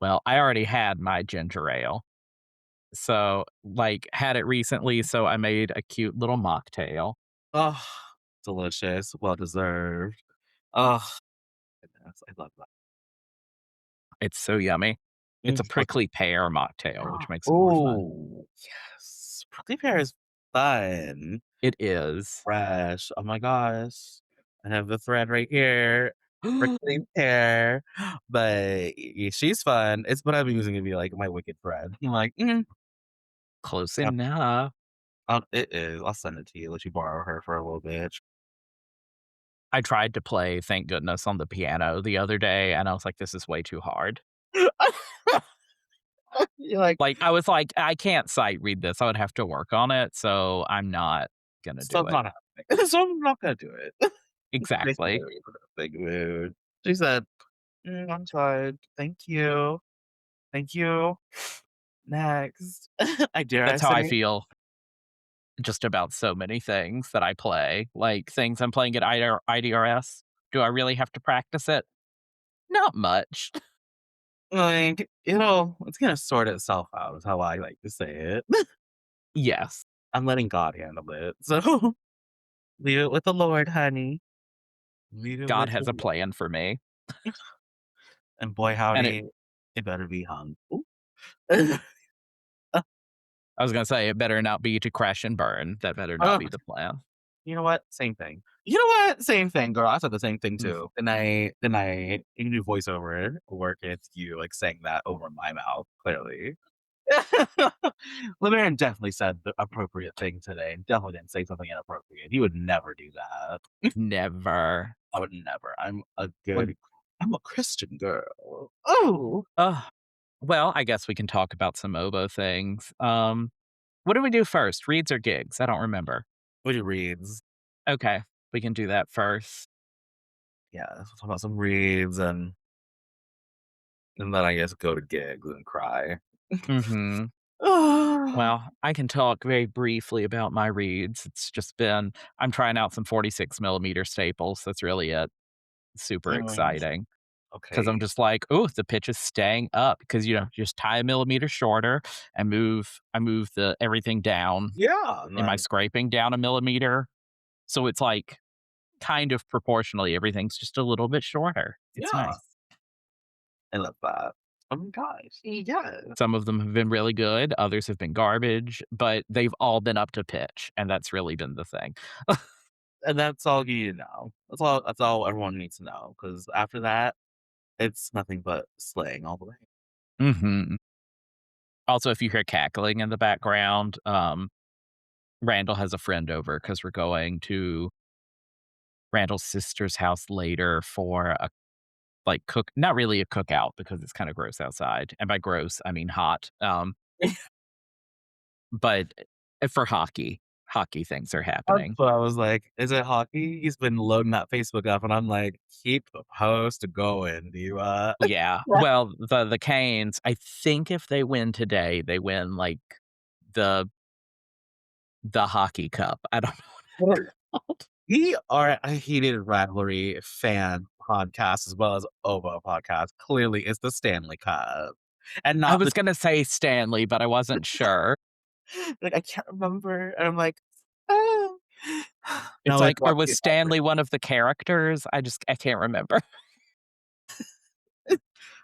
Well, I already had my ginger ale. So, like, had it recently, so I made a cute little mocktail. Oh, delicious, well deserved. Oh, goodness, I love that. It's so yummy. It's a prickly pear mocktail, which makes it more fun. Oh, yes. Prickly pear is fun. It is. Fresh. Oh my gosh. I have the thread right here. Prickly pear. But she's fun. It's what I'm using to be like my wicked thread. I'm like, Close yeah, enough. it is. I'll send it to you. Let you borrow her for a little bit. I tried to play Thank Goodness on the piano the other day, and I was like, "This is way too hard." You're like, Like, I was like, "I can't sight read this, I would have to work on it, so I'm not gonna do stuff's it." not happening. So I'm not gonna do it. Exactly. Basically, for the big mood. She said, I'm fine. Thank you. Thank you. Next. I dare I That's how I say, feel just about so many things that I play, like, things I'm playing at IDRS. Do I really have to practice it? Not much. like, it's gonna sort itself out is how I like to say it. Yes. I'm letting God handle it. So leave it with the Lord, honey. Leave it God with the has a Lord. plan for me, And boy and it howdy, it better be hung. Ooh. I was gonna say, it better not be to crash and burn. That better not be the plan. You know what? Same thing. You know what? Same thing, girl. I said the same thing Mm, too. Then I you can do voiceover work if you like saying that over my mouth, clearly. LeBaron definitely said the appropriate thing today. Definitely didn't say something inappropriate. He would never do that. never. I would never. When I'm a Christian girl. Oh. ugh. Well, I guess we can talk about some Oboe things. What do we do first? Reads or gigs? I don't remember. What he reads. Okay, we can do that first. Yeah, let's talk about some reads and then I guess go to gigs and cry. Mhm. Well, I can talk very briefly about my reads. It's just been I'm trying out some 46 millimeter staples. That's really it. Super Mm, exciting because 'cause I'm okay. just like, "Oh, the pitch is staying up," because, just tie a millimeter shorter and I move the everything down Yeah, and in my then scraping down a millimeter. So it's like kind of proportionally, everything's just a little bit shorter. It's yeah, nice. I love that. Oh my gosh, yes. Some of them have been really good, others have been garbage, but they've all been up to pitch, and that's really been the thing. And that's all you need to know. That's all everyone needs to know. Because after that, it's nothing but slaying all the way. Mhm. Also, if you hear cackling in the background, Randall has a friend over because 'cause we're going to Randall's sister's house later for a, like, not really a cookout because it's kinda gross outside, and by gross, I mean hot, but, for hockey. Hockey things are That's happening. what I was like, "Is it hockey?" He's been loading that Facebook up, and I'm like, "Keep the post going, diva." Yeah. Well, the Canes, I think if they win today, they win, like, the hockey cup. I don't know what it's called. We are a heated rivalry fan podcast as well as Ovo podcast. Clearly, it's the Stanley Cup and I not the was gonna say Stanley, but I wasn't sure. like, I can't remember, and I'm like, "Oh." It's Now it's like, or watching was it backwards. Stanley one of the characters? I can't remember.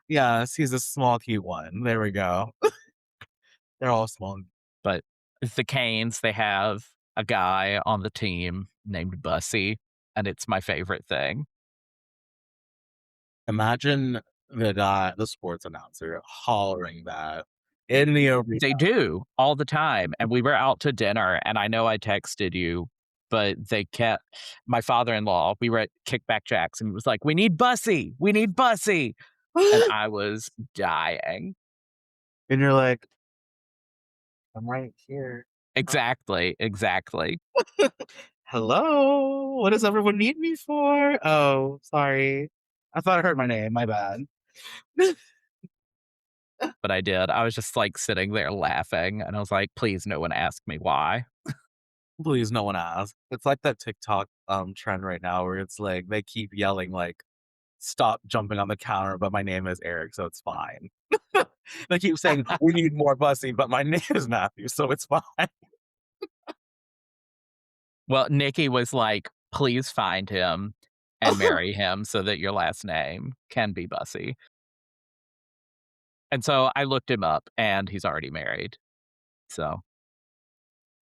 Yes, he's a small, cute one. There we go. They're all small. But the Canes, they have a guy on the team named Bussy, and it's my favorite thing. Imagine the sports announcer hollering that in the arena. They do all the time, and we were out to dinner, and I know I texted you, but they kept my father-in-law, we were at Kickback Jacks, and he was like, "We need Bussy, we need Bussy," and I was dying. And you're like, "I'm right here. Exactly, exactly. Hello? What does everyone need me for? Oh, sorry. I thought I heard my name. My bad." But I did. I was just, like, sitting there laughing, and I was like, "Please, no one ask me why." Please, no one ask. It's like that TikTok, trend right now where it's like they keep yelling like stop jumping on the counter, but my name is Eric, so it's fine. They keep saying, "We need more busing," but my name is Matthew, so it's fine. Well, Nikki was like, "Please find him and marry him so that your last name can be Bussy." And so I looked him up, and he's already married. So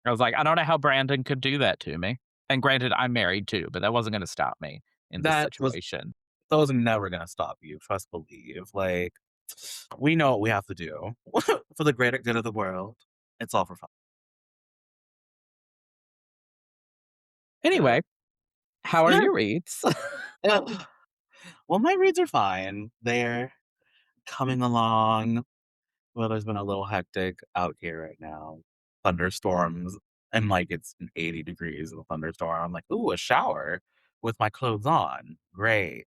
I was like, "I don't know how Brandon could do that to me." And granted, I'm married too, but that wasn't gonna stop me in this That was situation. those are never gonna stop you, trust believe, like, we know what we have to do for the greater good of the world. It's all for fun. Anyway, how are your reads? Well, my reads are fine. They're coming along. Well, there's been a little hectic out here right now. Thunderstorms, and like it's 80 degrees in a thunderstorm. I'm like, ooh, a shower with my clothes on. Great.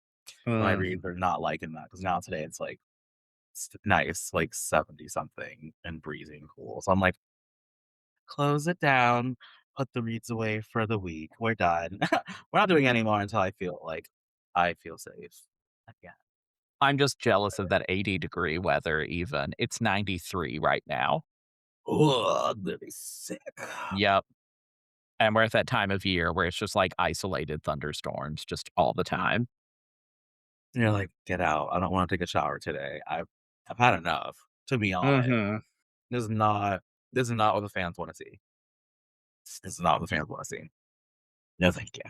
My Mm, reads are not liking that because now today it's like nice, like 70 something and breezy and cool. So I'm like, close it down, put the reads away for the week. We're done. We're not doing any more until I feel safe. Again. I'm just jealous of that 80-degree weather even. It's 93 right now. Oh, I'm gonna be sick. Yep, and we're at that time of year where it's just, like, isolated thunderstorms just all the time. You're like, "Get out. I don't wanna take a shower today. I've had enough, to be honest." Mhm. This is not this is not what the fans wanna see. This is not what the fans wanna see. No, thank you.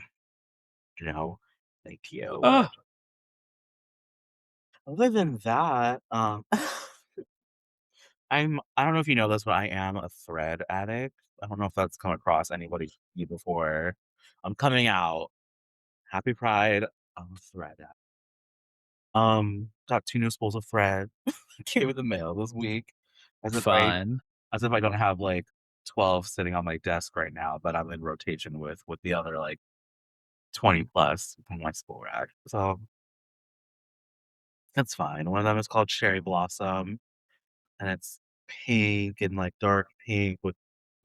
No, thank you. Ugh, Other than that, I don't know if you know this, but I am a thread addict. I don't know if that's come across anybody before. I'm coming out. Happy Pride. I'm a thread addict. Got 2 new spools of thread. Came in the mail this week. As if I fun. as if I don't have, like, 12 sitting on my desk right now, but I'm in rotation with the other, like, 20 plus on my spool rack. So, that's fine. One of them is called Cherry Blossom, and it's pink and, like, dark pink with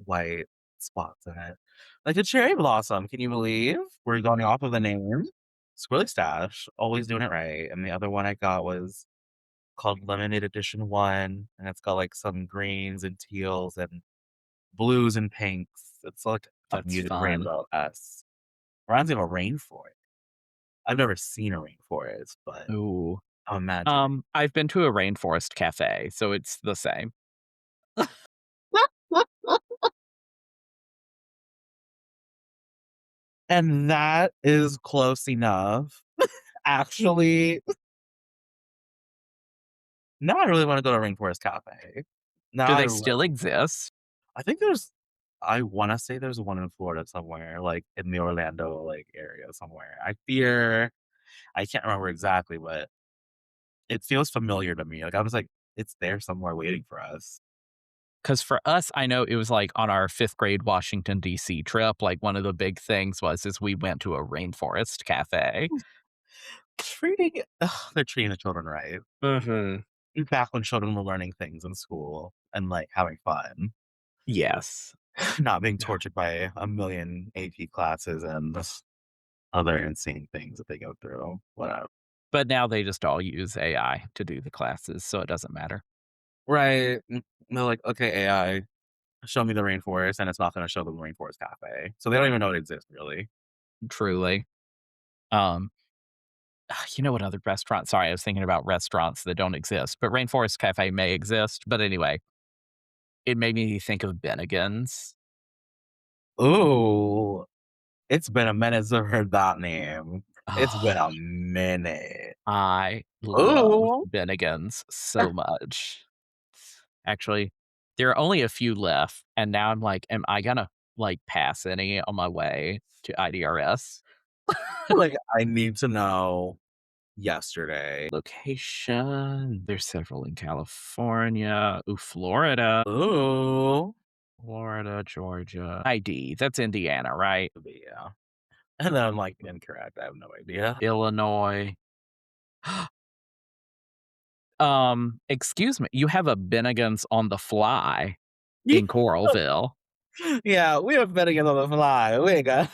white spots in it. Like a cherry blossom, can you believe? We're going off of the name. Squirrely Stash, always doing it right, and the other one I got was called Limited Edition 1, and it's got, like, some greens and teals and blues and pinks. It's like a That's muted fun. rainbow-esque. Reminds me of a rainforest. I've never seen a rainforest, but Ooh. I'm imagining. I've been to a rainforest cafe, so it's the same. And that is close enough. Actually, now I really wanna go to a rainforest cafe. Now Do I they re still exist? I think there's I wanna say there's one in Florida somewhere, like, in the Orlando, like, area somewhere. I can't remember exactly, but it feels familiar to me. Like, I was like, "It's there somewhere waiting for us." Because for us, I know it was, like, on our 5th grade Washington, DC trip, like, one of the big things was is we went to a rainforest cafe. Treating they're treating the children right. Mhm. Back when children were learning things in school and, like, having fun, Yes. not being tortured by a million AP classes and other insane things that they go through. Whatever. But now they just all use AI to do the classes, so it doesn't matter, Right. They're like, "Okay, AI, show me the rainforest," and it's not gonna show them the rainforest cafe. So they don't even know it exists, really. truly. Um, you know what other restaurant sorry, I was thinking about restaurants that don't exist, but Rainforest Cafe may exist, but anyway, it made me think of Bennigan's. Ooh, it's been a minute since I've heard that name. It's been Oh, a minute. I love Ooh. Bennigan's so much. Actually, there are only a few left, and now I'm like, "Am I gonna, like, pass any on my way to IDRS?" Like, I need to know yesterday. Location, there's several in California. Ooh, Florida. Ooh. Florida, Georgia. ID, that's Indiana, right? But yeah. And then I'm like, incorrect. I have no idea. Illinois. Excuse me, you have a Bennigan's on the fly in Coralville. Yeah, we have been together on the fly. We ain't got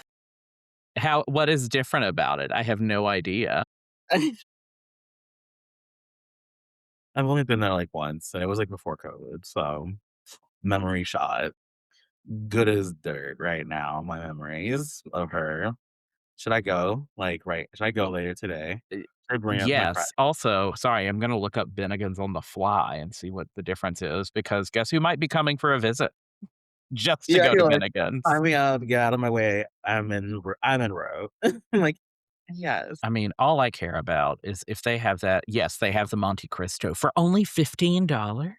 What is different about it? I have no idea. I've only been there, like, once, and it was, like, before COVID, so memory shot. Good as dirt right now, my memories of her. Should I go? Like, right should I go later today? Eh, Should I bring up my friend? yes. Also, sorry, I'm gonna look up Bennigan's on the fly and see what the difference is because guess who might be coming for a visit just to Yeah, go to you're like, Bennigan's? "Sign me up, get out of my way. I'm in row." I'm like, "Yes." I mean, all I care about is if they have that yes, they have the Monte Cristo for only $15.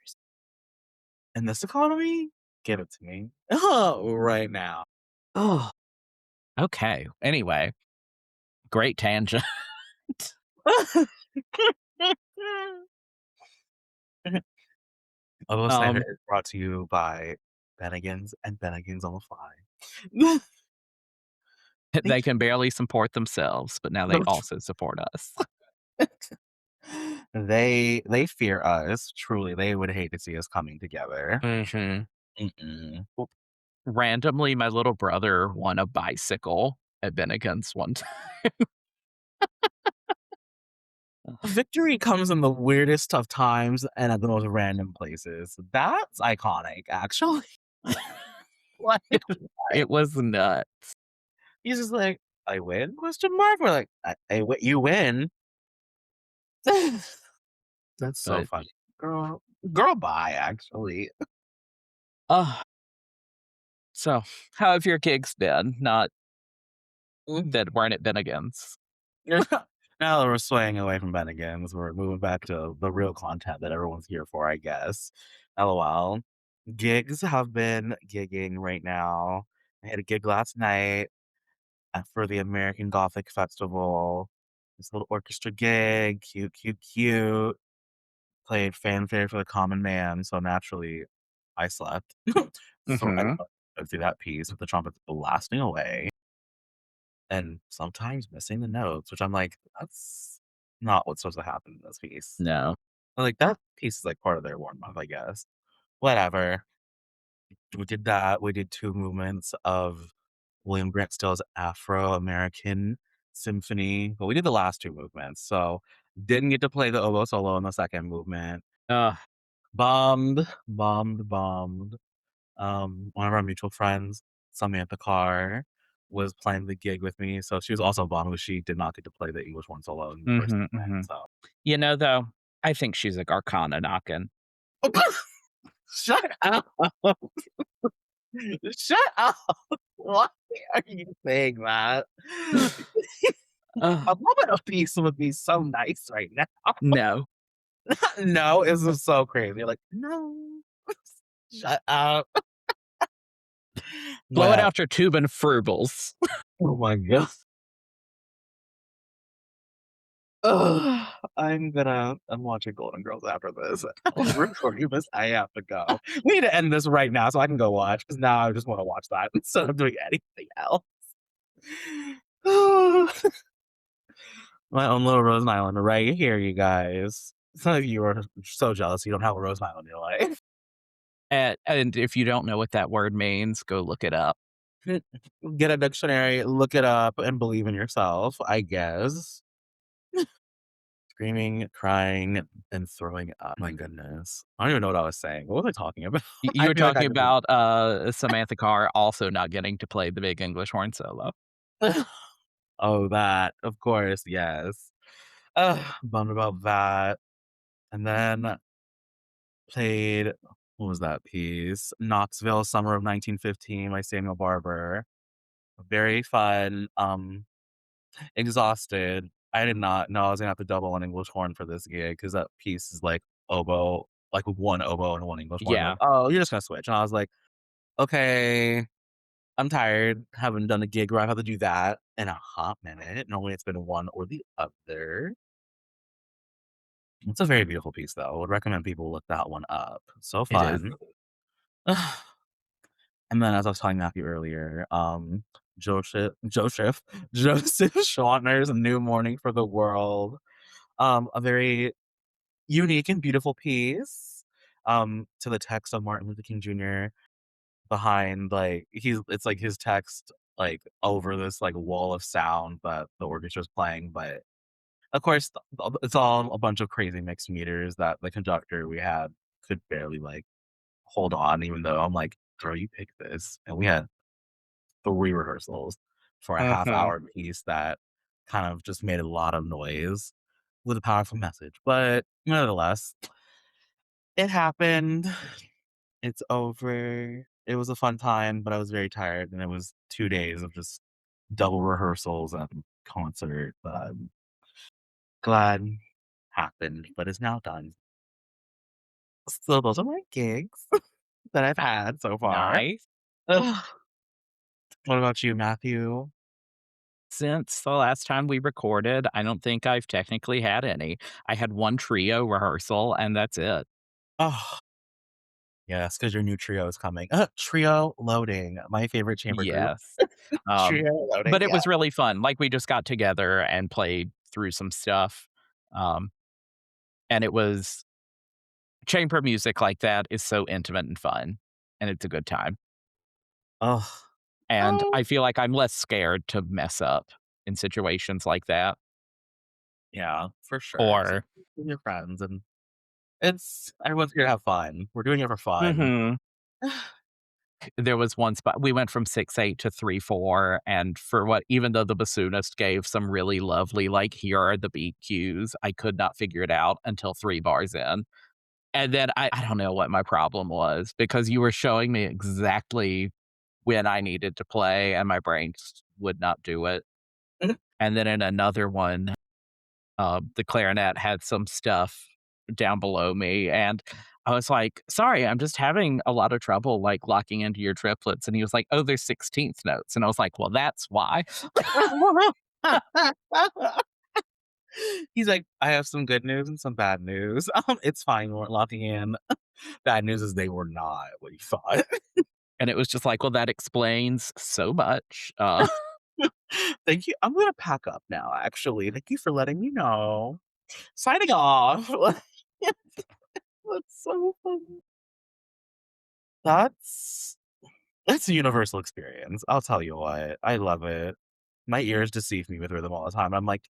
In this economy? Give it to me. Oh, right now. Oh, okay. Anyway, great tangent. Almost Slander Um, is brought to you by Bennigan's and Bennigan's on the Fly. they Thank can barely support themselves, but now they you. also support us. They fear us, truly, they would hate to see us coming together. Mhm. Mm-mm. Randomly, my little brother won a bicycle at Bennigan's one time. Victory comes in the weirdest of times and at the most random places. That's iconic, actually. Like, It what? it was nuts, He's just like, "I win?" Question mark. We're like, I wi you win." That's so but, funny. Girl, bye, actually. uh so, how have your gigs been? Not Mm. that weren't at Bennigan's. Now that we're swaying away from Bennigan's, we're moving back to the real content that everyone's here for, I guess. LOL. Gigs have been gigging right now. I had a gig last night for the American Gothic Festival. This little orchestra gig, cute, cute, cute. Played fanfare for the common man, so naturally, I slept. So I Mhm. slept through that piece with the trumpets blasting away and sometimes missing the notes, which I'm like, "That's not what's supposed to happen in this piece." No. I'm like, that piece is, like, part of their warm-up, I guess. Whatever. We did that. We did 2 movements of William Grant Still's Afro-American Symphony, but we did the last 2 movements, so didn't get to play the oboe solo in the 2nd movement. Ugh, Bombed, bombed, bombed. One of our mutual friends, Samantha Carr, was playing the gig with me, so she was also bummed that she did not get to play the English horn solo in the 1st mhm, movement, mhm. so Though, I think she's a Garcana knockin'. Shut up! Shut up! Why are you saying that? Ugh, A moment of peace would be so nice right now. no. No, this is so crazy. Like, "No." Shut up. Blow it Whatever. out your tube and frubles. Oh my god. Ugh, I'm watching Golden Girls after this. I'm recording this. I have to go. We need to end this right now so I can go watch because now I just want to watch that instead of doing anything else. My own little Rose Island right here, you guys. Some of you are so jealous you don't have a Rose Island in your life. And if you don't know what that word means, go look it up. Get a dictionary, look it up, and believe in yourself, I guess. Screaming, crying, and throwing up. My goodness. I don't even know what I was saying. What was I talking about? You I were feel like I talking could about, Samantha Carr also not getting to play the big English horn solo. Oh, that. Of course, yes. Bummed about that. And then played what was that piece? Knoxville, Summer of 1915 by Samuel Barber. Very fun. Exhausted. I did not know I was gonna have to double an English horn for this gig because that piece is like oboe, like one oboe and one English horn. They're like, Yeah. "Oh, you're just gonna switch." And I was like, "Okay, I'm tired. Haven't done a gig where I've had to do that in a hot minute. Normally it's been one or the other." It's a very beautiful piece though. I would recommend people look that one up. So It is. fun. And then as I was telling Matthew earlier, Joseph Joseph Schwantner's New Morning for the World. A very unique and beautiful piece, to the text of Martin Luther King Jr. behind, like it's like his text, like, over this, like, wall of sound that the orchestra's playing, but Of course, it's all a bunch of crazy mixed meters that the conductor we had could barely, like, hold on, even though I'm like, "Girl, you pick this." And we had 3 rehearsals for a Mhm. half-hour piece that kind of just made a lot of noise with a powerful message, but nonetheless, it happened. It's over. It was a fun time, but I was very tired, and it was 2 days of just double rehearsals and concert, but I'm glad happened, but it's now done. So those are my gigs that I've had so far. Nice. Ugh. What about you, Matthew? Since the last time we recorded, I don't think I've technically had any. I had 1 trio rehearsal, and that's it. Oh, yes, because your new trio is coming. Trio loading, my favorite chamber group. Yes. Um, Trio loading, but it yeah. was really fun. Like, we just got together and played through some stuff, um, and it was chamber music like that is so intimate and fun, and it's a good time. Oh, And oh, I feel like I'm less scared to mess up in situations like that, yeah, for sure, or especially with your friends, and it's everyone's here to have fun. We're doing it for fun. Mhm. There was one spot we went from 6/8 to 3/4, and for what even though the bassoonist gave some really lovely, like, "Here are the beat cues," I could not figure it out until 3 bars in. And then I don't know what my problem was because you were showing me exactly when I needed to play, and my brain just would not do it. And then in another one, the clarinet had some stuff down below me, and I was like, "Sorry, I'm just having a lot of trouble, like, locking into your triplets," and he was like, "Oh, there's 16th notes," and I was like, "Well, that's why." He's like, "I have some good news and some bad news. It's fine, we weren't locking in. Bad news is they were not what you thought." And it was just like, "Well, that explains so much." Thank you. I'm gonna pack up now, actually. Thank you for letting me know. Signing off. That's so funny. That's it's a universal experience. I'll tell you what. I love it. My ears deceive me with rhythm all the time. I'm like,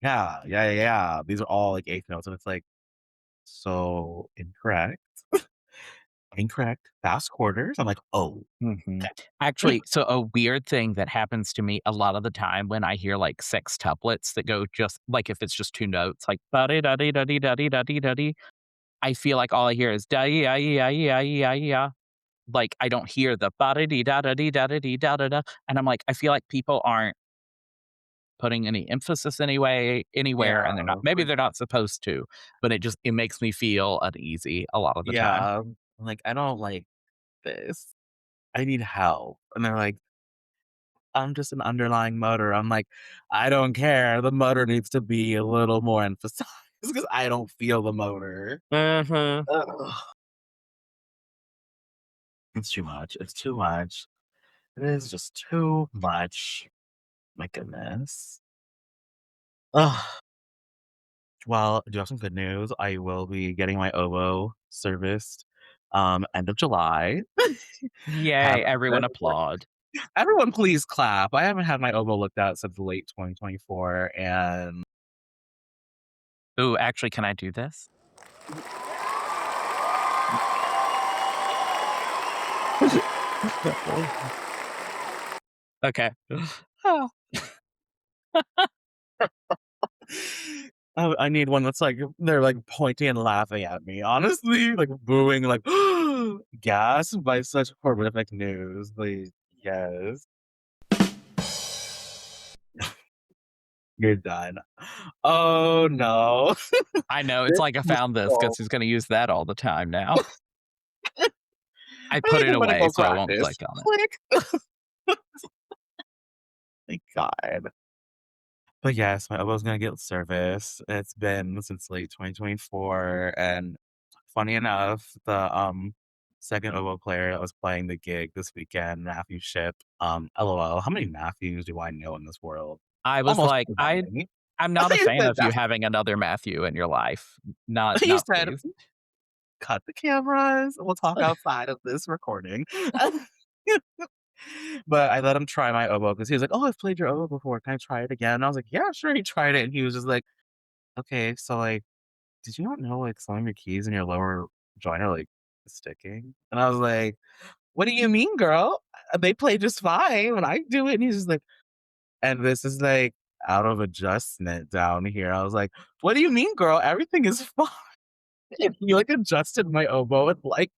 yeah, yeah, yeah, yeah. These are all like eighth notes, and it's like so incorrect. Incorrect. Fast quarters. I'm like, oh, Mhm. okay. Actually, so a weird thing that happens to me a lot of the time when I hear, like, sextuplets that go just like, if it's just 2 notes, like, "da-de-da-de-da-de-da-de-da-de-da-de," I feel like all I hear is da-ee-ah-ee-ah-ee-ah-ee-ah-ee-ah. Like, I don't hear the ba-da-dee-da-da-dee-da-da-dee-da-da-da, and I'm like, I feel like people aren't putting any emphasis anywhere, and Yeah, they're not supposed to, but it makes me feel uneasy a lot of the time. yeah. I'm like, I don't like this. I need help. And they're like, I'm just an underlying motor. I'm like, I don't care. The motor needs to be a little more emphasized because I don't feel the motor. Mhm. Ugh. It's too much. It's too much. It is just too much. My goodness. Ugh. Well, I do have some good news. I will be getting my oboe serviced end of July. Have Yay, everyone applaud. everyone please clap. I haven't had my oboe looked at since late 2024 and Ooh, actually, can I do this? Okay. Ah. I need one that's like they're like pointing and laughing at me, honestly, like booing, like gasp by such horrific news. Like, yes, you're done. Oh no. I know, it's This like I is found this so because he's gonna use that all the time now. I I put need it a away, medical so I won't practice. click on it. Click. Thank God. But yes, my elbow's gonna get service. It's been since late 2024, and funny enough, the, second oboe player that was playing the gig this weekend, Matthew Shipp, LOL, how many Matthews do I know in this world? I was Almost like, too many. I'm not a He fan said of you that. having another Matthew in your life. Not He not said, please. "Cut the cameras, we'll talk outside of this recording." But I let him try my oboe because he was like, "Oh, I've played your oboe before, can I try it again?" And I was like, "Yeah, sure." He tried it, and he was just like okay, so, like, did you not know, like, some of your keys in your lower joint are, like, sticking? And I was like, "What do you mean, girl? They play just fine when I do it." And he's just like, "And this is, like, out of adjustment down here." I was like, "What do you mean, girl? Everything is fine." And he, like, adjusted my oboe and, like,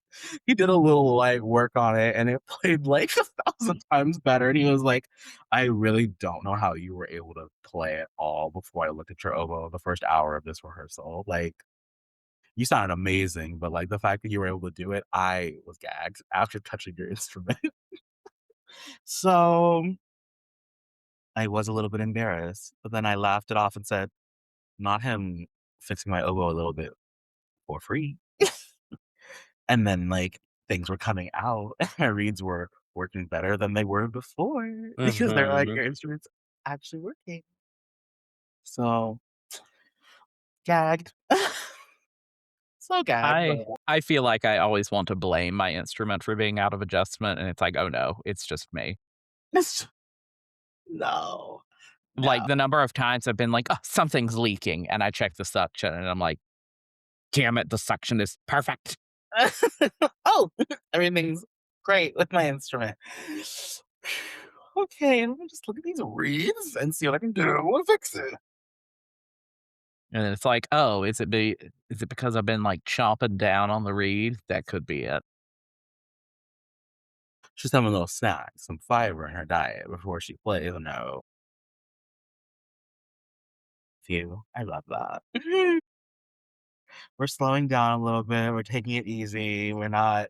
he did a little light work on it, and it played, like, 1,000 times better, and he was like, "I really don't know how you were able to play at all before I looked at your oboe the first hour of this rehearsal. Like, you sounded amazing, but, like, the fact that you were able to do it, I was gagged after touching your instrument." So, I was a little bit embarrassed, but then I laughed it off and said, "Not him fixing my oboe a little bit for free." And then, like, things were coming out, and my reeds were working better than they were before because they're like, Mhm. "Your instrument's actually working." So, gagged. So gagged, but I feel like I always want to blame my instrument for being out of adjustment, and it's like, "Oh, no, it's just me." no, no. Like, the number of times I've been like, "Oh, something's leaking," and I check the suction, and I'm like, "Damn it, the suction is perfect." Oh, everything's great with my instrument. Okay, let me just look at these reeds and see what I can do to fix it. And it's like, "Oh, is it because I've been, like, chomping down on the reed?" That could be it. She's having a little snack, some fiber in her diet before she plays. No, phew, I love that. We're slowing down a little bit. We're taking it easy. We're not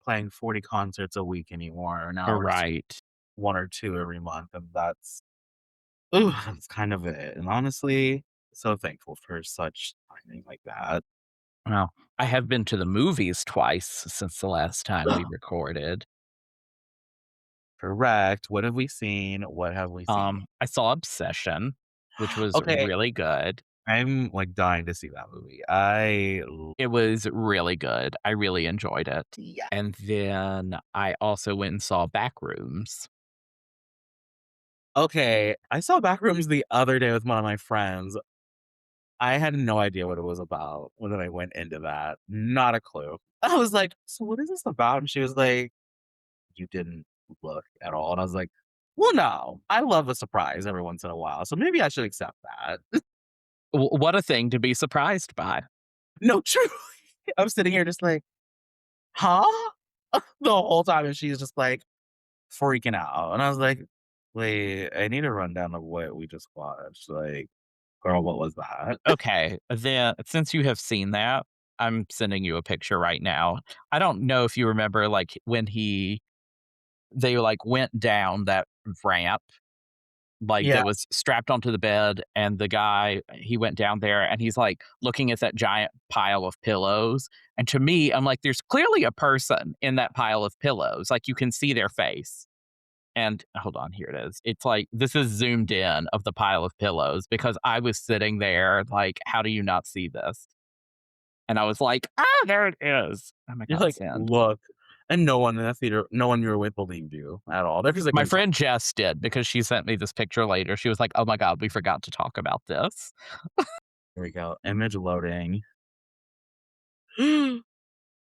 playing 40 concerts a week anymore. Now we're just Right. one or two every month, and that's kind of it. And honestly, so thankful for such timing like that. Well, I have been to the movies twice since the last time we recorded. Correct. What have we seen? What have we seen? I saw Obsession, which was Okay, really good. I'm like dying to see that movie. I It was really good. I really enjoyed it. yeah. And then I also went and saw Backrooms. Okay, I saw Backrooms the other day with one of my friends. I had no idea what it was about when I went into that. Not a clue. I was like, "So what is this about?" And she was like, "You didn't look at all." And I was like, "Well, no. I love a surprise every once in a while, so maybe I should accept that." What a thing to be surprised by. No, truly. I'm sitting here just like, "Huh?" The whole time, and she's just, like, freaking out. And I was like, "Wait, I need a rundown of what we just watched. Like, girl, what was that?" Okay, then since you have seen that, I'm sending you a picture right now. I don't know if you remember, like, when they, like, went down that ramp, like, Yeah. that was strapped onto the bed, and the guy, he went down there, and he's, like, looking at that giant pile of pillows, and to me, I'm like, "There's clearly a person in that pile of pillows." Like, you can see their face. And hold on, here it is. It's like this is zoomed in of the pile of pillows because I was sitting there like, "How do you not see this?" And I was like, "Ah, there it is." Oh my You're god, like, send. "Look." And no one in the theater, no one you were with believed you at all. They're just like, "What My are you talking?" friend Jess did because she sent me this picture later. She was like, "Oh my god, we forgot to talk about this." Here we go. Image loading.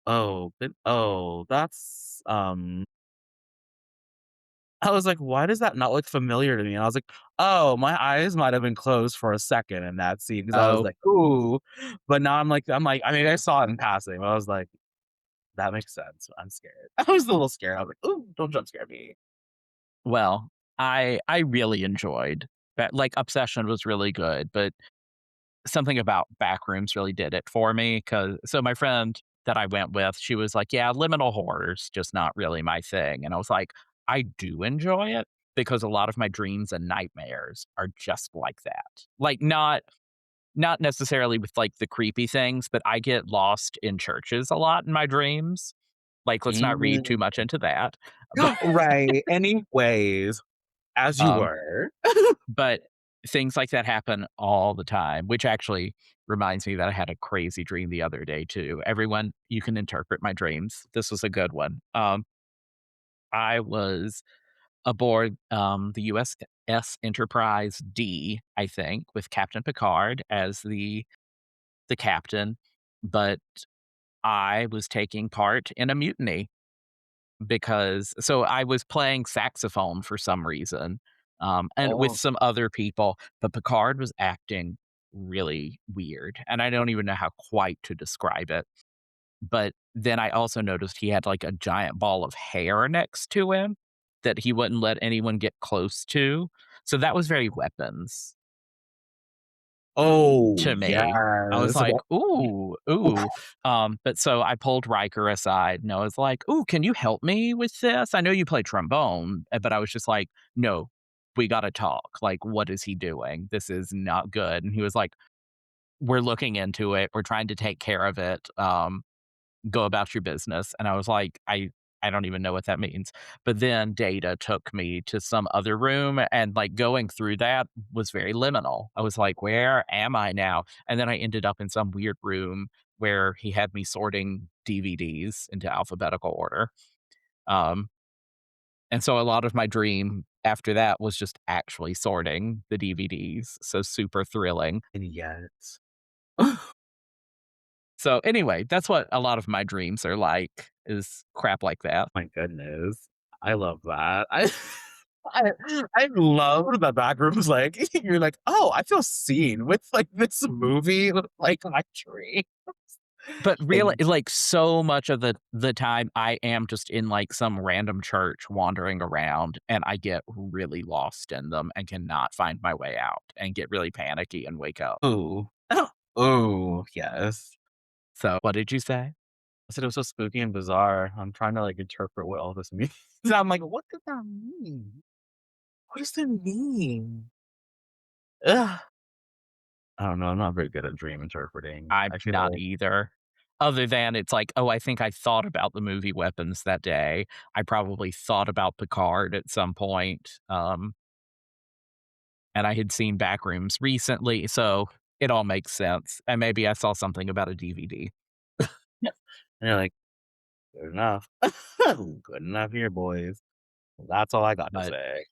Oh, that's. I was like, "Why does that not look familiar to me?" And I was like, "Oh, my eyes might have been closed for a second in that scene because I was Oh, like, 'Ooh,' but now I'm like, I mean, I saw it in passing, but I was like, 'That makes sense.' I'm scared." I was a little scared. I was like, "Ooh, don't jump scare me." well, I really enjoyed that. Like, Obsession was really good, but something about Backrooms really did it for me. Because so my friend that I went with, she was like, "Yeah, liminal horror's just not really my thing," and I was like, "I do enjoy it because a lot of my dreams and nightmares are just like that." Like, not necessarily with, like, the creepy things, but I get lost in churches a lot in my dreams. Like, let's not read too Mm. much into that, but, Right. Anyways, as you um were. But things like that happen all the time, which actually reminds me that I had a crazy dream the other day too. Everyone, you can interpret my dreams. This was a good one. I was aboard the US USS Enterprise D, I think, with Captain Picard as the captain, but I was taking part in a mutiny I was playing saxophone for some reason, and with Oh. some other people, but Picard was acting really weird, and I don't even know how quite to describe it. But then I also noticed he had, like, a giant ball of hair next to him that he wouldn't let anyone get close to, so that was very Weapons Oh, to me. I was yes. like, Well, "Ooh, ooh," but so I pulled Riker aside, and I was like, "Ooh, can you help me with this? I know you play trombone," but I was just like, "No, we gotta talk, like, what is he doing? This is not good," and he was like, "We're looking into it, we're trying to take care of it, go about your business." And I was like, I don't even know what that means. But then Data took me to some other room and like going through that was very liminal. I was like, where am I now? And then I ended up in some weird room where he had me sorting DVDs into alphabetical order. Um, and so a lot of my dream after that was just actually sorting the DVDs. So super thrilling. and yet So anyway, that's what a lot of my dreams are like, is crap like that. my goodness. I love that. I I love the back rooms, like, you're like, "Oh, I feel seen with, like, this movie, with, like, my tree." But really, And like, so much of the time, I am just in, like, some random church wandering around, and I get really lost in them and cannot find my way out and get really panicky and wake up. ooh. Ooh, yes. So what did you say? I said it was so spooky and bizarre. I'm trying to, like, interpret what all this means. And I'm like, "What does that mean? What does it mean?" Ugh. I don't know, I'm not very good at dream interpreting. I'm I feel not like either. Other than it's like, "Oh, I think I thought about the movie Weapons that day." I probably thought about Picard at some point, and I had seen Backrooms recently, so it all makes sense, and maybe I saw something about a DVD. yeah. And you're like, "Good enough. Good enough here, boys." That's all I got to But say.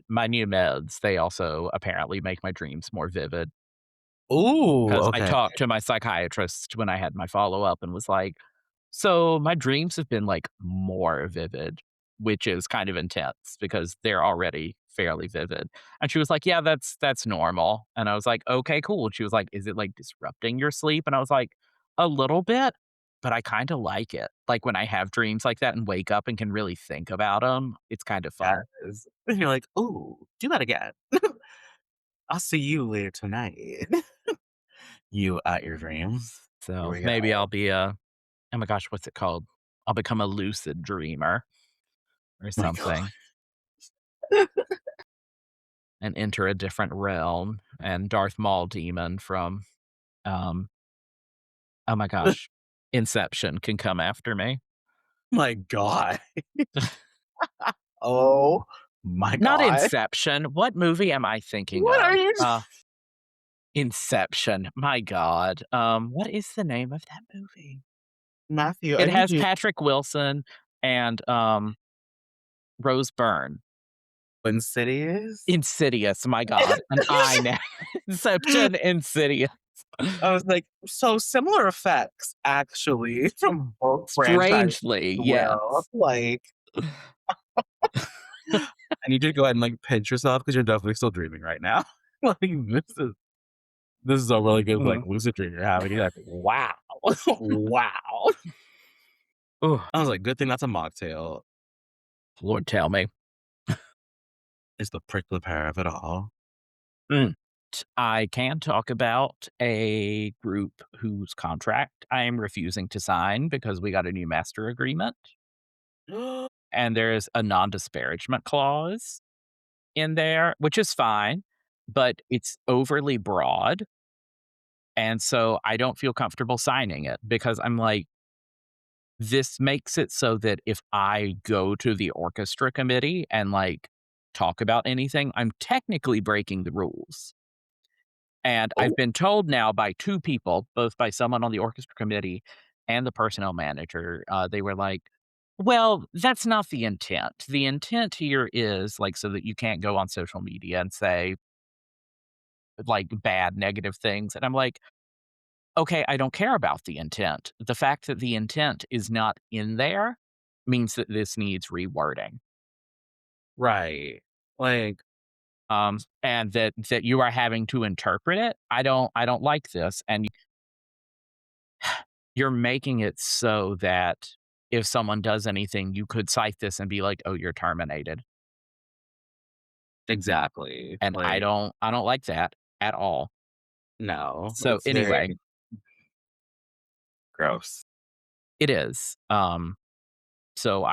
my new meds, they also apparently make my dreams more vivid. Ooh, 'Cause I okay. talked to my psychiatrist when I had my follow-up and was like, "So, my dreams have been, like, more vivid," which is kind of intense because they're already fairly vivid, and she was like, "Yeah, that's normal," and I was like, "Okay, cool," she was like, "Is it, like, disrupting your sleep?" And I was like, "A little bit, but I kinda like it." Like, when I have dreams like that and wake up and can really think about them, it's kind of fun. Yes. And you're like, "Ooh, do that again. I'll see you later tonight." You at your dreams. Here So, we maybe go. I'll be a oh my gosh, what's it called? I'll become a lucid dreamer. Or My god. something, and enter a different realm, and Darth Maul demon from, um, oh my gosh, Inception can come after me. My god. Oh my Not god. Inception, what movie am I thinking What are of? you Inception, my god, what is the name of that movie? Matthew, I It need has you Patrick Wilson and, Rose Byrne. Insidious? Insidious, my god, an I now. Inception, Insidious. I was like, so similar effects actually from both franchises Strangely, as well. yes. Like, I need you to go ahead and like pinch yourself because you're definitely still dreaming right now. Like this is a really good like Mm. lucid dream you're having. You're like, wow. Wow. Ooh, I was like, good thing that's a mocktail. Lord tell me. Is the prickly pear of it all. Mm. I can talk about a group whose contract I am refusing to sign because we got a new master agreement, and there's a non-disparagement clause in there, which is fine, but it's overly broad, and so I don't feel comfortable signing it because I'm like, this makes it so that if I go to the orchestra committee and, like, talk about anything, I'm technically breaking the rules. And I've Oh, been told now by 2 people, both by someone on the orchestra committee and the personnel manager, they were like, Well, that's not the intent. The intent here is, like, so that you can't go on social media and say, like, bad, negative things, and I'm like, "Okay, I don't care about the intent. The fact that the intent is not in there means that this needs rewording, Right. Like, and that you are having to interpret it. I don't like this, and you're making it so that if someone does anything, you could cite this and be like, "Oh, you're terminated." exactly. And Like, I don't like that at all. no, So, it's anyway, very gross. it is. So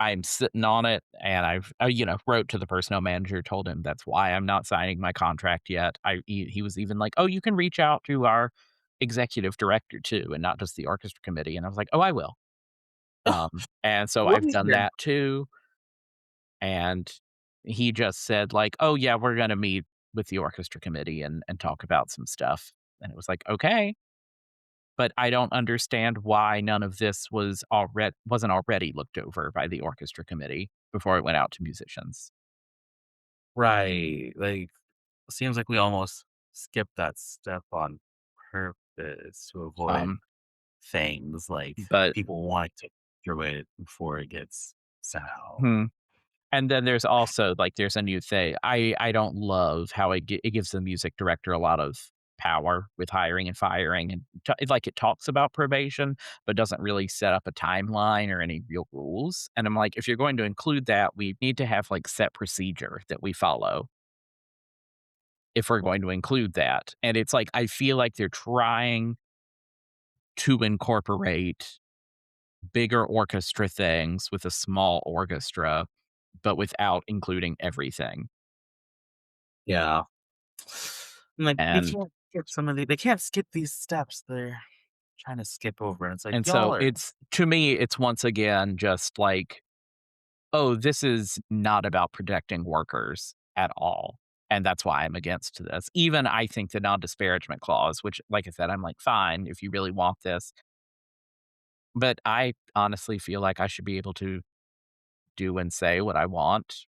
I'm sitting on it, and wrote to the personnel manager, told him that's why I'm not signing my contract yet. He was even like, "Oh, you can reach out to our executive director too, and not just the orchestra committee." And I was like, "Oh, I will." And so What I've is done your that too. And he just said like, "Oh yeah, we're gonna meet with the orchestra committee and talk about some stuff." And it was like, "Okay." But I don't understand why none of this wasn't already looked over by the orchestra committee before it went out to musicians. right? Like, seems like we almost skipped that step on purpose to avoid Um, things like but people wanting to through it before it gets sent out. hmm. And then there's also, like, there's a new thing. I don't love how it gives the music director a lot of power with hiring and firing, and it talks about probation, but doesn't really set up a timeline or any real rules. And I'm like, if you're going to include that, we need to have, like, set procedure that we follow if we're going to include that. And it's like, I feel like they're trying to incorporate bigger orchestra things with a small orchestra, but without including everything. Yeah. And, like, they And can't skip they can't skip these steps they're trying to skip over, and it's like, and "Y'all so are." it's to me, it's once again just like, "Oh, this is not about protecting workers at all." And that's why I'm against this. Even I think the non-disparagement clause, which, like I said, I'm like, "Fine, if you really want this." But I honestly feel like I should be able to do and say what I want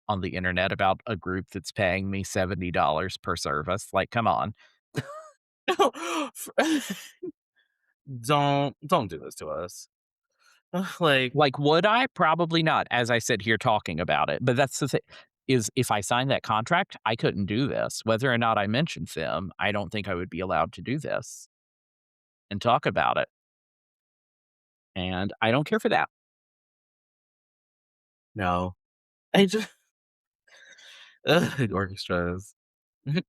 on the internet about a group that's paying me $70 per service. Like, come on. Don't do this to us. Like, Like, would I? Probably not, as I sit here talking about it. But that's the thing is if I signed that contract, I couldn't do this. Whether or not I mentioned them, I don't think I would be allowed to do this and talk about it. And I don't care for that. no. I just orchestras.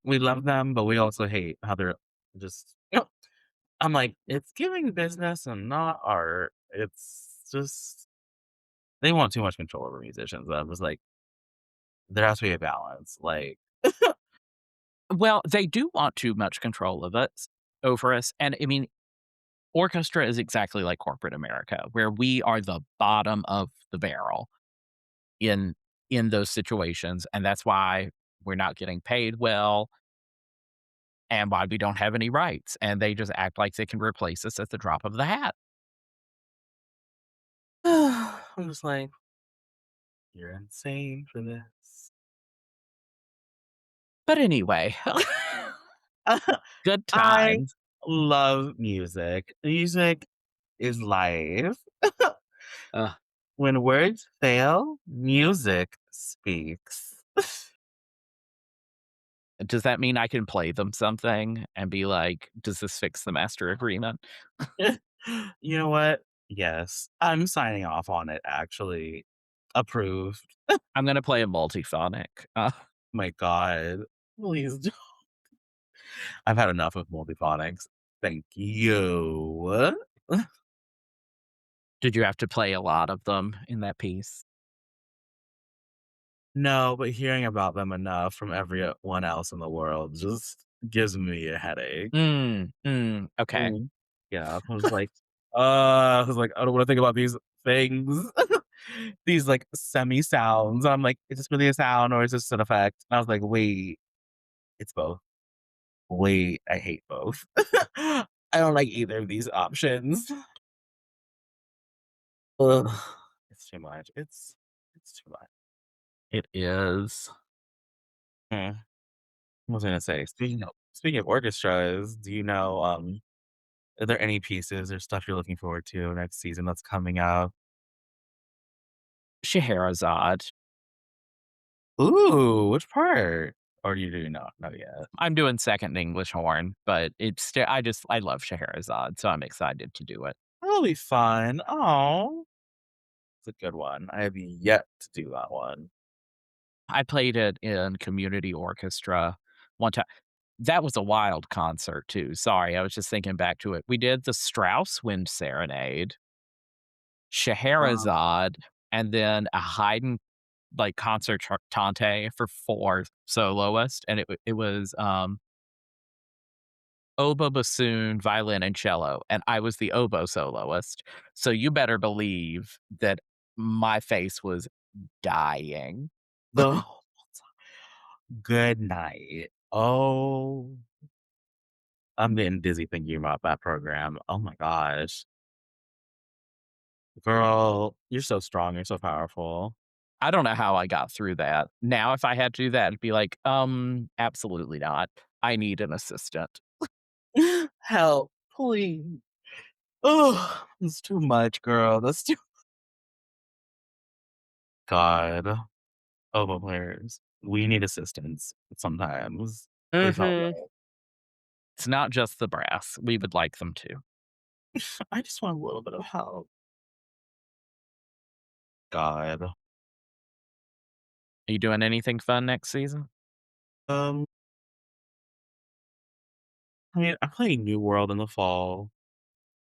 We love them, but we also hate how they're just I'm like, "It's giving business and not art." It's just they want too much control over musicians. I was like, there has to be a balance, like. Well, they do want too much control of us over us. And I mean, orchestra is exactly like corporate America, where we are the bottom of the barrel in those situations. And that's why we're not getting paid well and why we don't have any rights, and they just act like they can replace us at the drop of the hat. I'm just like, "You're insane for this." But anyway, good I times. love music. Music is life. Ugh, When words fail, music speaks. does that mean I can play them something and be like, "Does this fix the master agreement?" You know what? Yes, I'm signing off on it, actually. Approved. I'm gonna play a multiphonic. My god. Please don't. I've had enough of multiphonics. Thank you. Did you have to play a lot of them in that piece? No, but hearing about them enough from everyone else in the world just gives me a headache. Okay. Mm. Yeah, I was like, "I don't wanna think about these things." These, like, semi sounds. I'm like, "Is this really a sound or is this an effect?" And I was like, "Wait, it's both. Wait, I hate both." I don't like either of these options. Ugh, it's too much. It's too much. It is. Hmm. What was I gonna say? Speaking of orchestras, do you know, are there any pieces or stuff you're looking forward to next season that's coming out? Scheherazade. Ooh, which part? Or you do not know yet? I'm doing second English horn, but it's still I love Scheherazade, so I'm excited to do it. That'll be fun. Oh, it's a good one. I have yet to do that one. I played it in community orchestra one time. That was a wild concert too. Sorry, I was just thinking back to it. We did the Strauss Wind Serenade, Um, Scheherazade, and then a Haydn like concertante for 4 soloists, and it was, oboe, bassoon, violin, and cello, and I was the oboe soloist, so you better believe that my face was dying. the good night. Oh, I'm getting dizzy thinking about that program. Oh my gosh. Girl, you're so strong, you're so powerful. I don't know how I got through that. Now if I had to do that, it'd be like, absolutely not. I need an assistant." Help, please. Oh, it's too much, girl. That's too God. Oboe players. We need assistance sometimes. Please help Mhm. me. It's not just the brass, we would like them too. I just want a little bit of help. God. Are you doing anything fun next season? Um, I mean, I'm playing New World in the fall.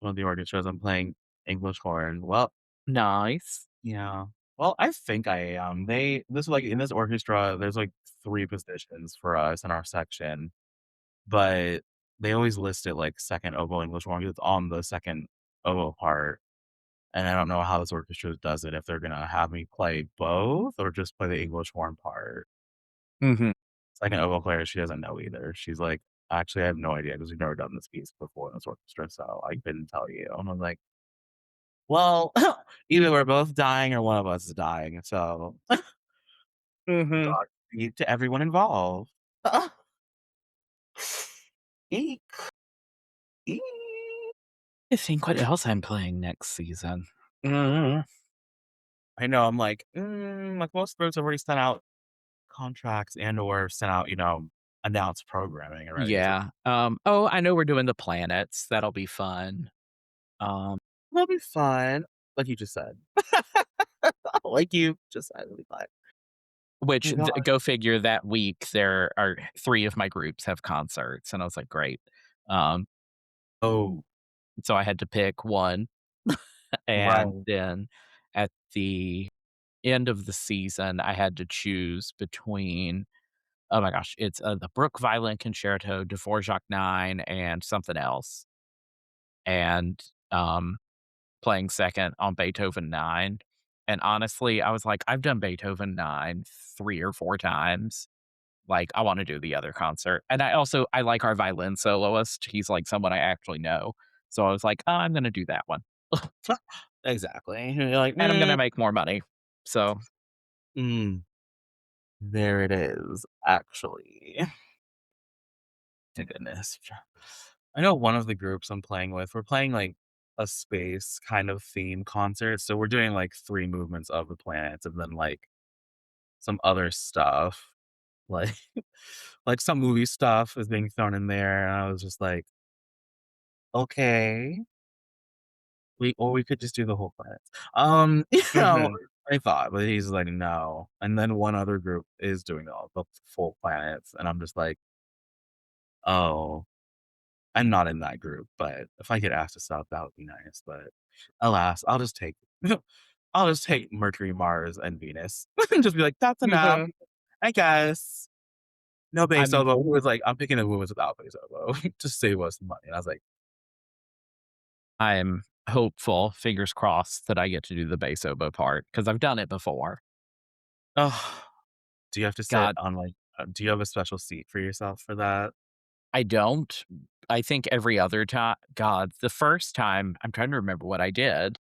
One of the orchestras, I'm playing English horn. Well, Nice. yeah. Well, I think I am. This is like in this orchestra, there's like 3 positions for us in our section, but they always list it like second oboe English horn 'cause it's on the second oboe part. And I don't know how this orchestra does it, if they're gonna have me play both or just play the English horn part. Mhm. Second oboe player, she doesn't know either. She's like, "Actually, I have no idea because we've never done this piece before in this orchestra, so I couldn't tell you." And I'm like, "Well, either we're both dying or one of us is dying, so Mhm. Godspeed to everyone involved." Eek, eek. I think what else I'm playing next season. Mm. I know, I'm like most groups have already sent out contracts and or sent out, announced programming already, so Yeah. Oh, I know we're doing the planets. That'll be fun. Um, that'll be fun, like you just said. Like you just said, it'll be fun. which Oh my god. go figure that week there are 3 of my groups have concerts, and I was like, "Great." Um, Oh, so I had to pick one, and right. then at the end of the season, I had to choose between oh my gosh, it's, the Bruch Violin Concerto, Dvorak 9, and something else, and, playing second on Beethoven 9, and honestly, I was like, "I've done Beethoven 9 3 or 4 times, like, I wanna do the other concert," and I like our violin soloist, he's, like, someone I actually know, so I was like, I'm gonna do that one, Exactly. You're like, and I'm gonna make more money, so mm, there it is, actually. My goodness. I know one of the groups I'm playing with, we're playing, like, a space kind of theme concert, so we're doing, like, 3 movements of the planets and then, like, some other stuff, like like, some movie stuff is being thrown in there, and I was just like, "Okay, we could just do the whole planet." Mhm. I thought, but he's like, "No," and then one other group is doing the full planets, and I'm just like, "Oh." I'm not in that group, but if I get asked to sub, that would be nice, but alas, I'll just take Mercury, Mars, and Venus and just be like, "That's enough, Mhm. I guess." No base I'm solo. He was like, "I'm picking the movements without base solo to save us money." And I was like, I'm hopeful, fingers crossed, that I get to do the bass oboe part because 'cause I've done it before. "Oh." Do you have to sit God, on, like do you have a special seat for yourself for that? I don't. I think every other time God, the first time I'm trying to remember what I did.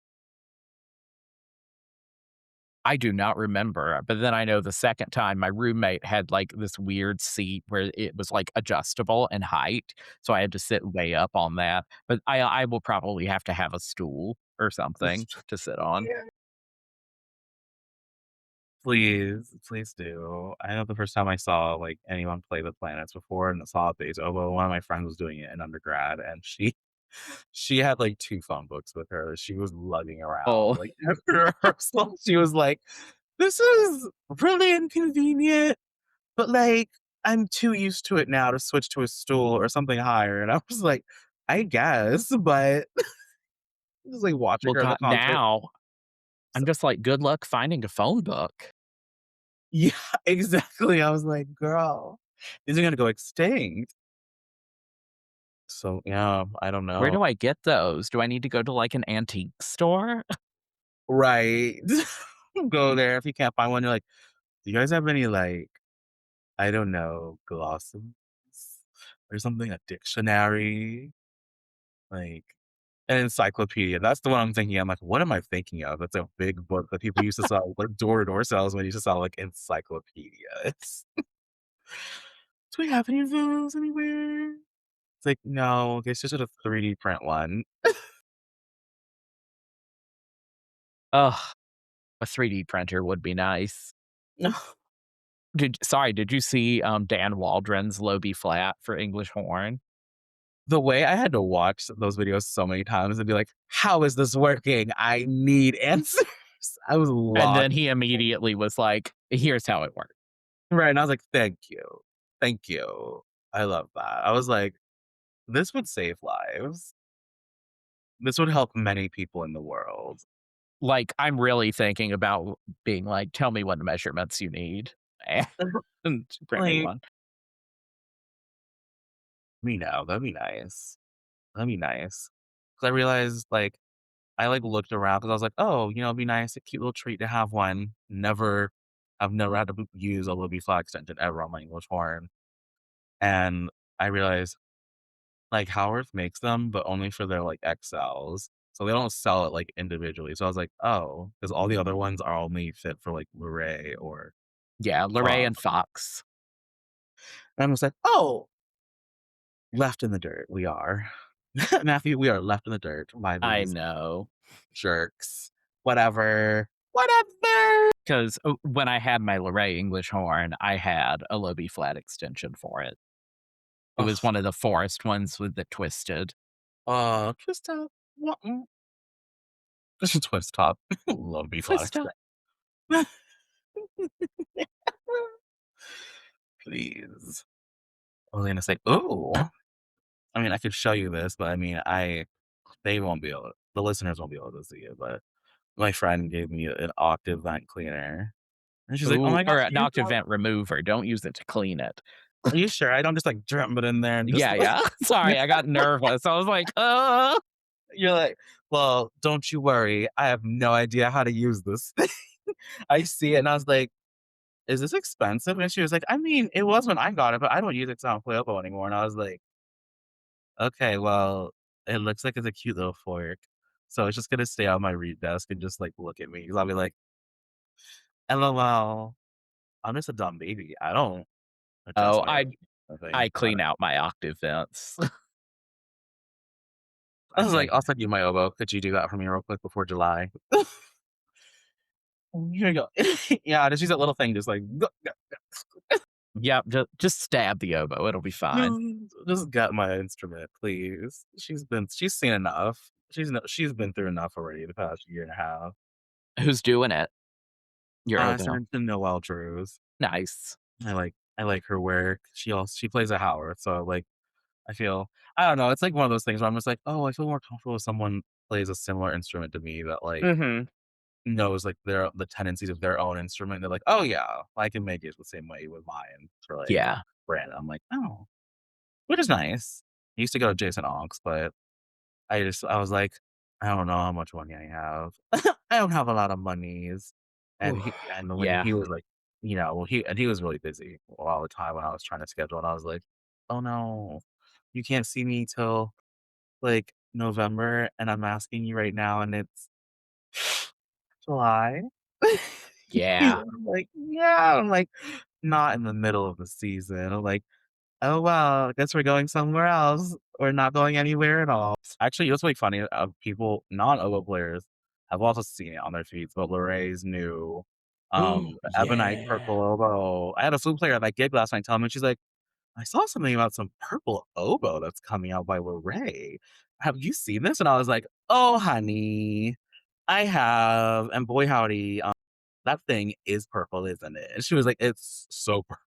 I do not remember, but then I know the second time my roommate had, like, this weird seat where it was, like, adjustable in height, so I had to sit way up on that, but I will probably have to have a stool or something to sit on. Yeah. Please, please do. I know the first time I saw, like, anyone play the planets before and saw bass oboe, one of my friends was doing it in undergrad, and she had, like, 2 phone books with her that she was lugging around, Oh, like, after rehearsal. She was like, "This is really inconvenient, but, like, I'm too used to it now to switch to a stool or something higher," and I was like, "I guess," but just, like, watching well, her in the god concert. now, I'm just like, "Good luck finding a phone book." Yeah, exactly. I was like, "Girl, these are gonna go extinct." So, yeah, I don't Where know. do I get those? Do I need to go to, like, an antique store? Right. Go there, if you can't find one, you're like, "Do you guys have any, like, I don't know, glosses or something, a dictionary, like, an encyclopedia?" That's the one I'm thinking. I'm like, "What am I thinking of?" That's a big book that people used to sell, like, door-to-door salesmen used to sell, like, encyclopedias. "Do we have any of those anywhere?" It's like, "No, it's just a 3D print one." Ugh, a 3D printer would be nice. Did you see, Dan Waldron's low B flat for English horn? The way I had to watch those videos so many times and be like, "How is this working? I need answers." I was And lost. then he immediately was like, "Here's how it works." Right, and I was like, "Thank you. Thank you." I love that. I was like, "This would save lives. This would help many people in the world." Like, I'm really thinking about being like, "Tell me what measurements you need, and print me Like, one." me know, that'd be nice. That'd be nice. 'Cause I realized, like, I, like, looked around because I was like, "Oh, it'd be nice, a cute little treat to have one." I've never had to use a Libby flat extension ever on my English horn, and I realized, like, Howarth makes them, but only for their, like, XLs, so they don't sell it, like, individually, so I was like, "Oh, because all the other ones are only fit for, like, Blu-ray or, Yeah, Luray um" and Fox. and I was like, "Oh, left in the dirt, we are." Matthew, we are left in the dirt by I these know, jerks. Whatever. Whatever. 'cause, when I had my Luray English horn, I had a low B flat extension for it. It was Ugh. one of the forest ones with the twisted. Twist top. This is twist top. Love beef Twista. extra. Please. I was gonna say, ooh. I mean, I could show you this, but I mean, they won't be able. The listeners won't be able to see it. But my friend gave me an octave vent cleaner, and she's like, "Oh Ooh, my or gosh, an here's octave vent remover, don't use it to clean it. are you sure I don't just like dump it in there and just Yeah, yeah. Sorry, I got nervous. I was like, You're like, well, don't you worry. I have no idea how to use this thing. I see it and I was like, is this expensive? And she was like, I mean, it was when I got it, but I don't use it 'cause I don't play Oboe anymore. And I was like, okay, well, it looks like it's a cute little fork. So it's just gonna stay on my read desk and just like look at me. Cause I'll be like, LOL, I'm just a dumb baby. I don't adjust "Oh, my I thing. clean out my octave vents." I I was like, think I'll send you my oboe. Could you do that for me real quick before July? Here you go. Yeah, just use that little thing, just like yep, just stab the oboe, it'll be fine. just get my instrument, please. She's seen enough. She's been through enough already the past year and a half. Who's doing it? Your I oboe. sent it to Noelle Drews. Nice. I like her work. She plays a Howard, so I feel I don't know. It's like one of those things where I'm just like, oh, I feel more comfortable if someone plays a similar instrument to me that like Mhm. knows like the tendencies of their own instrument. They're like, oh yeah, I can make it the same way with mine for like Yeah. brand. I'm like, oh, which is nice. I used to go to Jason Ox, but I was like, "I don't know how much money I have. I don't have a lot of monies." And Ooh, when yeah. he was like, he was really busy all the time when I was trying to schedule, and I was like, "Oh, no. You can't see me till, like, November, and I'm asking you right now, and it's July?" Yeah. I'm like, "Yeah." I'm like, "Not in the middle of the season." I'm like, "Oh, well, I guess we're going somewhere else. We're not going anywhere at all." Actually, it was really funny, people non-Oboe players have also seen it on their feeds, but Lorraine's new, Ooh, ebonite yeah. purple oboe. I had a flute player at that gig last night tell me, she's like, "I saw something about some purple oboe that's coming out by Lorraine. Have you seen this?" And I was like, "Oh, honey, I have, and boy howdy, that thing is purple, isn't it?" And she was like, "It's so purple."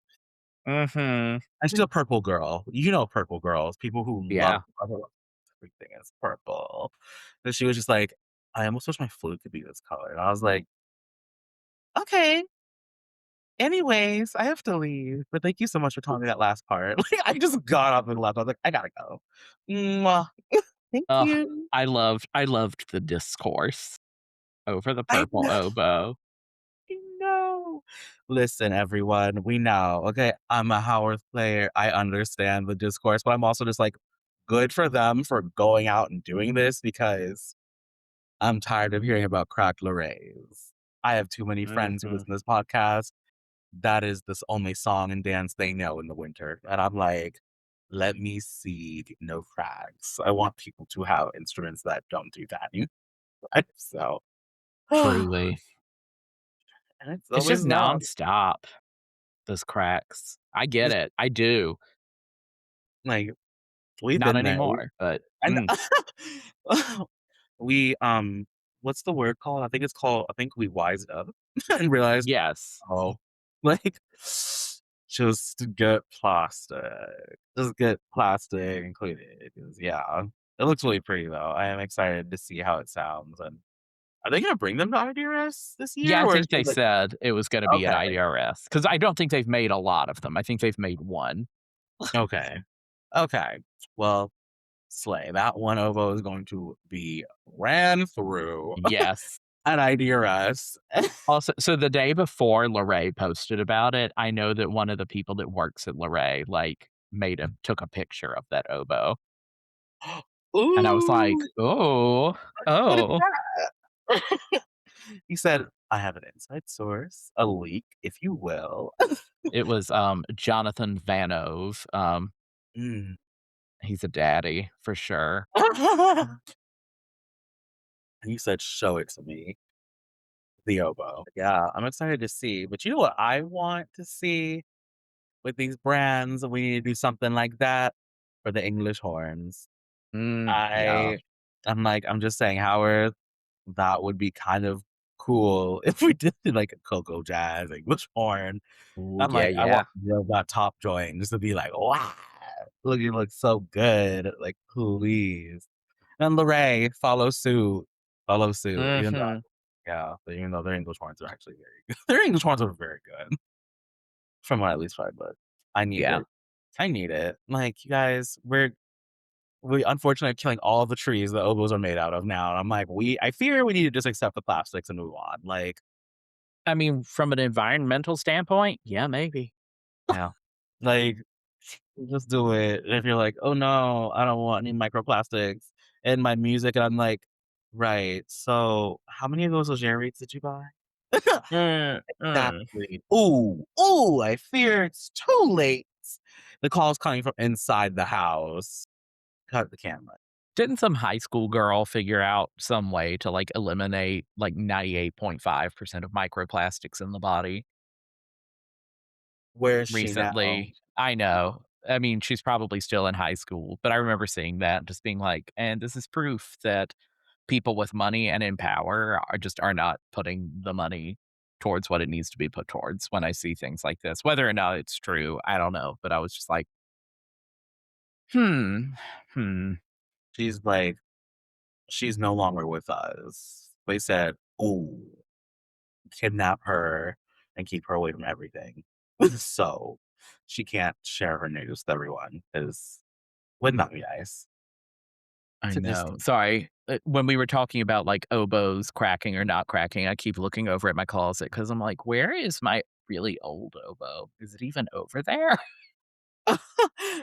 Mhm. And she's a purple girl. You know purple girls, people who love Yeah. everything is purple. And she was just like, "I almost wish my flute could be this color." And I was like, "Okay. Anyways, I have to leave, but thank you so much for telling me that last part." Like, I just got up and left. I was like, "I gotta go. Mwah. Thank Ugh, you." I loved the discourse over the I purple oboe. know. Listen, everyone, we know, okay? I'm a Howard player. I understand the discourse, but I'm also just like, good for them for going out and doing this because I'm tired of hearing about cracked Lorraines. I have too many friends who Mhm. listen to this podcast. That is the only song and dance they know in the winter. And I'm like, let me see no cracks. I want people to have instruments that don't do that. So, and Truly. it's It's just always them. nonstop, those cracks. I get Just it. I do. like we've Not been there. anymore, but, And mm, we, what's the word called? I think we wised up and realized, yes. oh, like, just get plastic. Just get plastic included. 'Cause, yeah, it looks really pretty though. I am excited to see how it sounds. And are they gonna bring them to IDRS this Yeah, year, I or is think they it like said it was gonna be at okay, IDRS because I don't think they've made a lot of them. I think they've made 1. okay, okay. Well, slay. That one oboe is going to be ran through Yes. at IDRS. Also, so the day before Luray posted about it, I know that one of the people that works at Luray, like, took a picture of that oboe, and I was like, Ooh, "Oh, what is oh." that? He said, "I have an inside source, a leak, if you will." It was, Jonathan Vanove, Mm. he's a daddy for sure. He said, "Show it to me, the oboe." Yeah, I'm excited to see, but you know what I want to see with these brands? We need to do something like that for the English horns. Yeah. I I'm just saying, Howard, that would be kind of cool if we did like a Coco Jazz, English horn. Ooh, I'm yeah, like, I yeah. want that top joint just to be like, "Wow, look, you look so good." Like, please. And Lorray, follow suit. Follow suit. Even though Mhm. yeah, even though their English horns are actually very good. Their English horns are very good from what I at least tried, but I need Yeah. it. I need it. Like, you guys, we unfortunately are killing all the trees the oboes are made out of now. And I'm like, I fear we need to just accept the plastics and move on. Like, I mean, from an environmental standpoint, yeah, maybe. yeah. Like, just do it. And if you're like, "Oh, no, I don't want any microplastics in my music," and I'm like, "Right, so how many of those Algerians did you buy?" Mm, mm. Exactly. Ooh, ooh, I fear it's too late. The call's coming from inside the house. Cut the camera. Didn't some high school girl figure out some way to, like, eliminate, like, 98.5% of microplastics in the body Where is she now? recently? I know. I mean, she's probably still in high school, but I remember seeing that and just being like, "And this is proof that people with money and in power are not putting the money towards what it needs to be put towards," when I see things like this. Whether or not it's true, I don't know, but I was just like, "Hmm, hmm." She's like, she's no longer with us. They said, "Ooh, kidnap her and keep her away from everything." So, she can't share her news with everyone. Is wouldn't that be nice? I To just know. Sorry. When we were talking about, like, oboes cracking or not cracking, I keep looking over at my closet because 'cause I'm like, "Where is my really old oboe? Is it even over there?"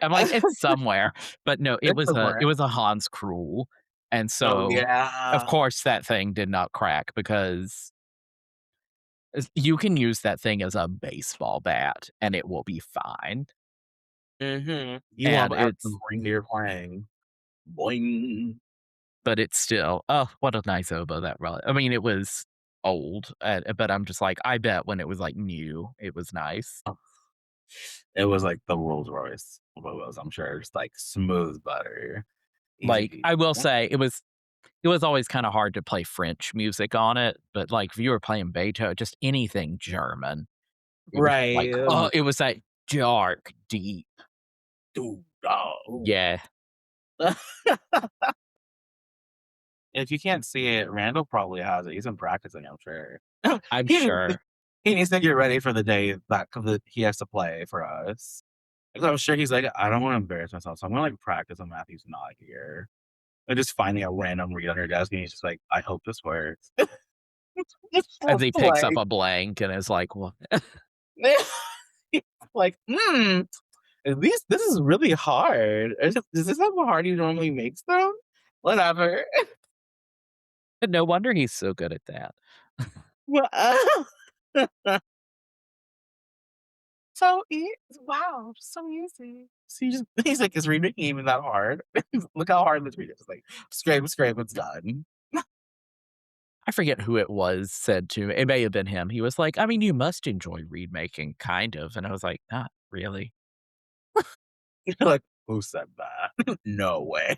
I'm like, "It's somewhere." But no, it It's was a somewhere. it was a Hans Krull, and Oh, so, of yeah. course, that thing did not crack because You can use that thing as a baseball bat, and it will be fine, Mhm. You love and every it's reindeer playing. Boing. but it's still what a nice oboe that really I mean, it was old, but I'm just like, I bet when it was, like, new, it was nice. Oh, it was like the Rolls Royce of oboes, I'm sure. Just like smooth butter. Easy Like, peasy. I will say it was always kinda hard to play French music on it, but, like, if you were playing Beethoven, just anything German, it was just like, Right. it was that dark, deep Ooh, oh, yeah, ooh. If you can't see it, Randall probably has it. He's been practicing, I'm sure. I'm He needs sure. he needs to get ready for the day that he has to play for us. 'Cause I'm sure he's like, "I don't wanna embarrass myself, so I'm gonna, like, practice when Matthew's not here." And just finding a random read on your desk, and he's just like, "I hope this works." Just As press he picks up play. a blank and is like, "Well." Like, at least this is really hard. Is this how hard he normally makes them? Whatever." No wonder he's so good at that. Well, so wow, so easy. So you just he's like, "Is reading even that hard? Look how hard this reading is." Like, scrape, scrape, it's done. I forget who it was said to me. It may have been him. He was like, "I mean, you must enjoy reed making, kind of." And I was like, "Not really." You're like, "Who said that? No way."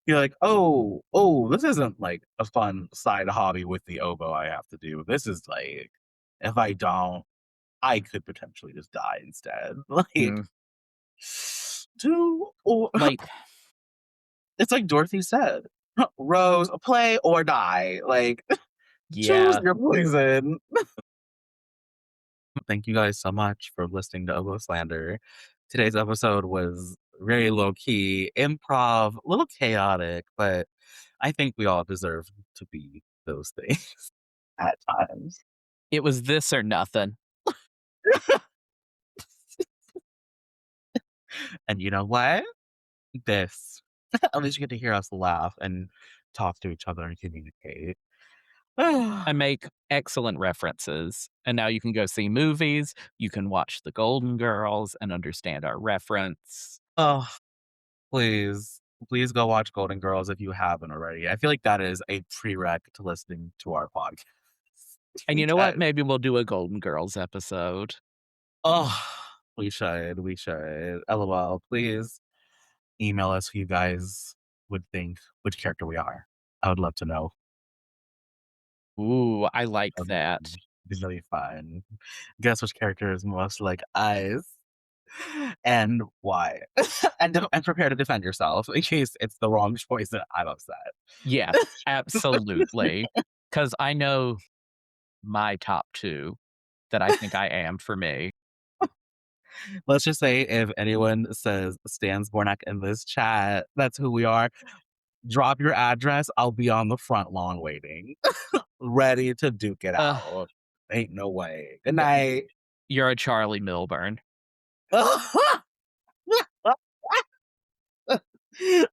You're like, "Oh, oh, this isn't like a fun side hobby with the oboe I have to do. This is like, if I don't, I could potentially just die instead." Like, Mm, do or like, it's like Dorothy said, "Rose, play or die." Like, choose yeah, your poison. Thank you guys so much for listening to Oboe Slander. Today's episode was very low key, improv, a little chaotic, but I think we all deserve to be those things at times. it was this or nothing. And you know what? This. At least you get to hear us laugh and talk to each other and communicate. I make excellent references, and now you can go see movies, you can watch The Golden Girls and understand our reference. Oh, please. Please go watch Golden Girls if you haven't already. I feel like that is a prereq to listening to our podcast. And you know what? Because Maybe we'll do a Golden Girls episode. oh, we should. LOL, please email us who you guys would think which character we are. I would love to know. Ooh, I like That'd that. be really fun. Guess which character is most like us and why. And prepare to defend yourself in case it's the wrong choice and I'm upset. Yes, absolutely. Because I know my top 2 that I think I am for me. Let's just say if anyone says Stan Bornak in this chat, that's who we are. Drop your address. I'll be on the front lawn waiting, ready to duke it Ugh, out. Ain't no way. Good y night. you're a Charlie Milburn.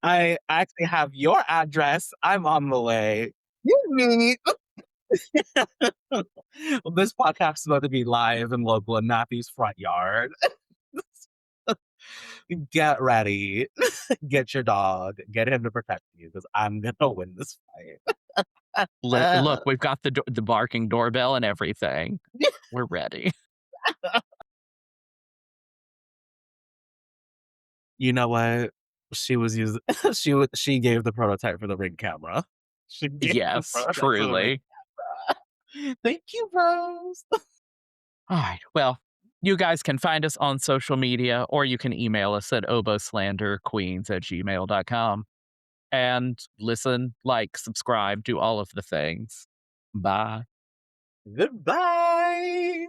I actually have your address. I'm on the way. You mean this podcast is about to be live and local in Matthew's front yard. Get ready. Get your dog. Get him to protect you because I'm gonna win this fight. Look, we've got the barking doorbell and everything. We're ready. You know what? She was using she gave the prototype for the Ring camera. She gave the Yes, prototype for the Ring truly. camera. Thank you, Rose. Alright, well, you guys can find us on social media, or you can email us at oboslanderqueens@gmail.com. And listen, like, subscribe, do all of the things. Bye. Goodbye.